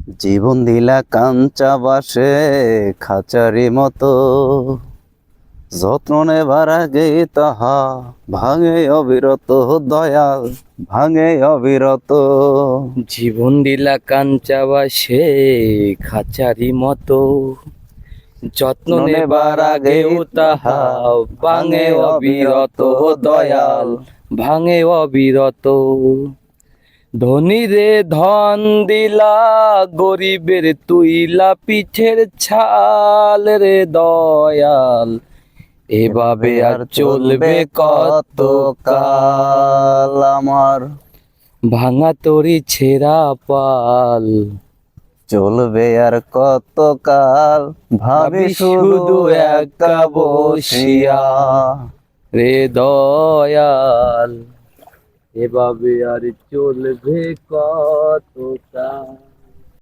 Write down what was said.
জীবন দিলা কাঞ্চা বাসে খাঁচারি মতো, যত্ন নেবার আগে তাহা ভাঙে অবিরত। দয়াল ভাঙে অবিরত। জীবন দিলা কাঞ্চা বাসে খাঁচারি মতো, যত্ন নেবার আগেও তাহা ভাঙে অবিরত। দয়াল ভাঙে অবিরত। ধনীরে ধন দিলা, গরিবের তুইলা পিঠের ছাল রে দয়াল। এভাবে আর চলবে কত কাল? আমার ভাঙা তরি ছেঁড়া পাল, চলবে আর কত কাল? ভাবি শুধু একা বসিয়া। রে দয়াল, এভাবে আর চলবে কত কাল?